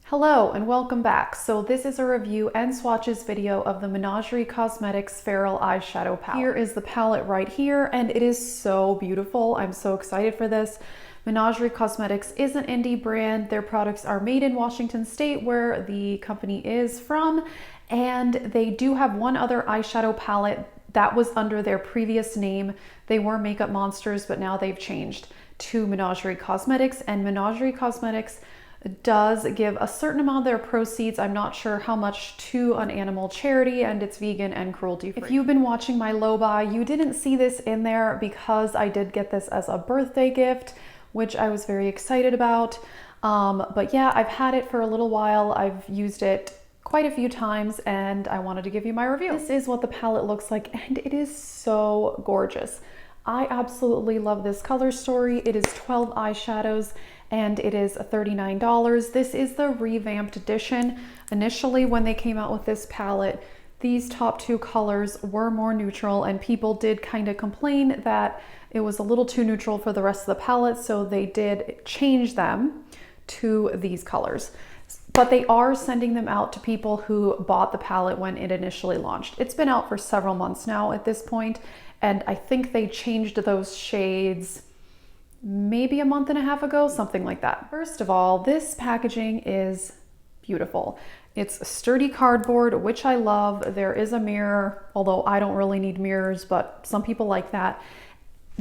Hello and welcome back. So this is a review and swatches video of the Menagerie Cosmetics Feral Eyeshadow Palette. Here is the palette right here and it is so beautiful. I'm so excited for this. Menagerie Cosmetics is an indie brand. Their products are made in Washington State where the company is from, and they do have one other eyeshadow palette that was under their previous name. They were Makeup Monsters, but now they've changed to Menagerie Cosmetics, and Menagerie Cosmetics does give a certain amount of their proceeds, I'm not sure how much, to an animal charity, and it's vegan and cruelty free. If you've been watching my low buy, you didn't see this in there because I did get this as a birthday gift, which I was very excited about. But yeah, I've had it for a little while. I've used it quite a few times and I wanted to give you my review. This is what the palette looks like and it is so gorgeous. I absolutely love this color story. It is 12 eyeshadows and it is $39. This is the revamped edition. Initially, when they came out with this palette, these top two colors were more neutral and people did kind of complain that it was a little too neutral for the rest of the palette, so they did change them to these colors. But they are sending them out to people who bought the palette when it initially launched. It's been out for several months now at this point, and I think they changed those shades maybe a month and a half ago, something like that. First of all, this packaging is beautiful. It's sturdy cardboard, which I love. There is a mirror, although I don't really need mirrors, but some people like that.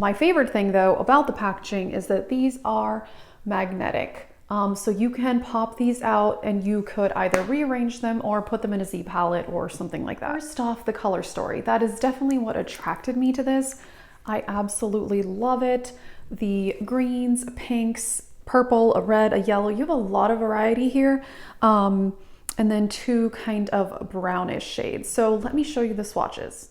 My favorite thing though about the packaging is that these are magnetic. So you can pop these out and you could either rearrange them or put them in a Z palette or something like that. First off, the color story. That is definitely what attracted me to this. I absolutely love it. The greens, pinks, purple, a red, a yellow. You have a lot of variety here. And then two kind of brownish shades. So let me show you the swatches.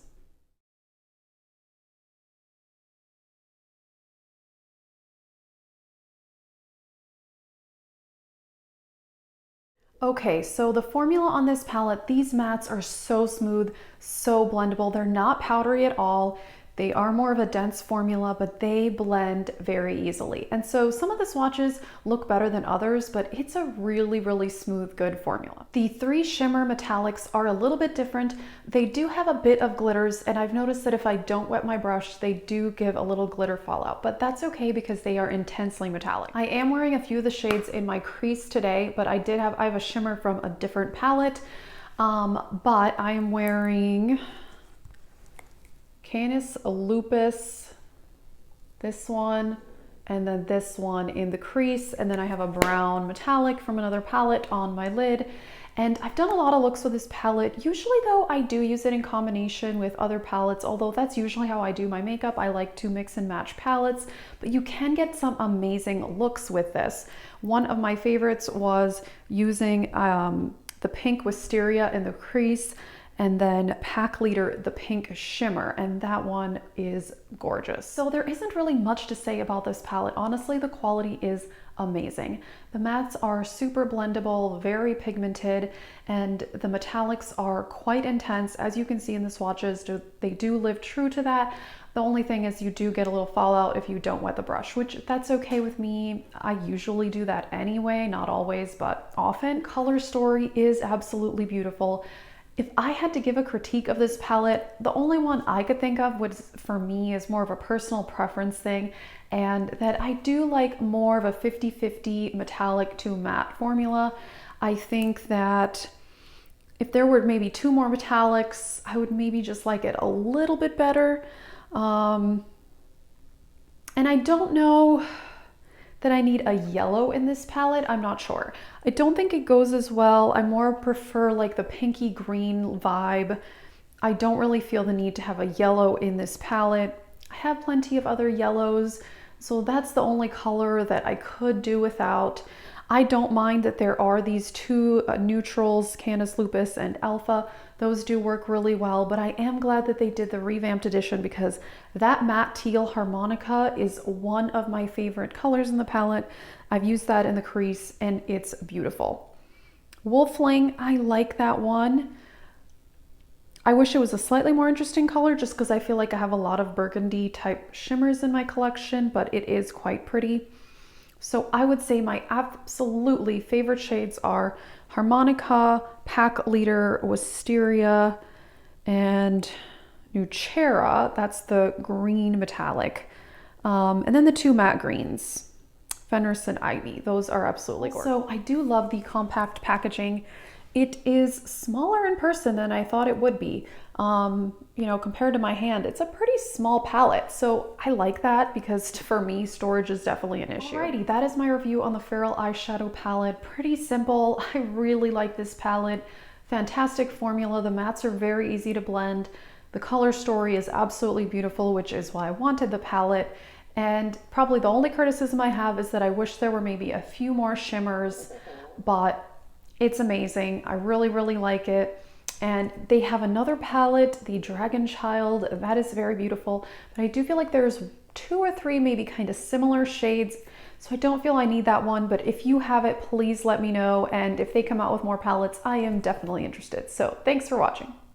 Okay, so the formula on this palette, these mattes are so smooth, so blendable. They're not powdery at all. They are more of a dense formula, but they blend very easily. And so some of the swatches look better than others, but it's a really, really smooth, good formula. The three shimmer metallics are a little bit different. They do have a bit of glitters, and I've noticed that if I don't wet my brush, they do give a little glitter fallout, but that's okay because they are intensely metallic. I am wearing a few of the shades in my crease today, but I have a shimmer from a different palette, but I am wearing Canis Lupus, this one, and then this one in the crease, and then I have a brown metallic from another palette on my lid. And I've done a lot of looks with this palette. Usually though, I do use it in combination with other palettes, although that's usually how I do my makeup. I like to mix and match palettes, but you can get some amazing looks with this. One of my favorites was using the pink Wisteria in the crease, and then Pack Leader, the pink shimmer, and that one is gorgeous. So there isn't really much to say about this palette. Honestly, the quality is amazing. The mattes are super blendable, very pigmented, and the metallics are quite intense. As you can see in the swatches, they do live true to that. The only thing is you do get a little fallout if you don't wet the brush, which that's okay with me. I usually do that anyway, not always, but often. Color story is absolutely beautiful. If I had to give a critique of this palette, the only one I could think of, which for me is more of a personal preference thing, and that I do like more of a 50-50 metallic to matte formula. I think that if there were maybe two more metallics, I would maybe just like it a little bit better. And I don't know that I need a yellow in this palette. I'm not sure. I don't think it goes as well. I more prefer like the pinky green vibe. I don't really feel the need to have a yellow in this palette. I have plenty of other yellows, so that's the only color that I could do without. I don't mind that there are these two neutrals, Canis Lupus and Alpha. Those do work really well, but I am glad that they did the revamped edition because that matte teal harmonica is one of my favorite colors in the palette. I've used that in the crease and it's beautiful. Wolfling, I like that one. I wish it was a slightly more interesting color just because I feel like I have a lot of burgundy type shimmers in my collection, but it is quite pretty. So I would say my absolutely favorite shades are Harmonica, Pack Leader, Wisteria, and Nucera. That's the green metallic. And then the two matte greens, Fenris and Ivy. Those are absolutely gorgeous. So I do love the compact packaging. It is smaller in person than I thought it would be. You know, compared to my hand, it's a pretty small palette. So I like that because for me, storage is definitely an issue. Alrighty, that is my review on the Feral Eyeshadow palette. Pretty simple. I really like this palette. Fantastic formula. The mattes are very easy to blend. The color story is absolutely beautiful, which is why I wanted the palette. And probably the only criticism I have is that I wish there were maybe a few more shimmers, but it's amazing. I really, really like it. And they have another palette, the Dragon Child, that is very beautiful. But I do feel like there's 2 or 3 maybe kind of similar shades. So I don't feel I need that one, but if you have it, please let me know. And if they come out with more palettes, I am definitely interested. So thanks for watching.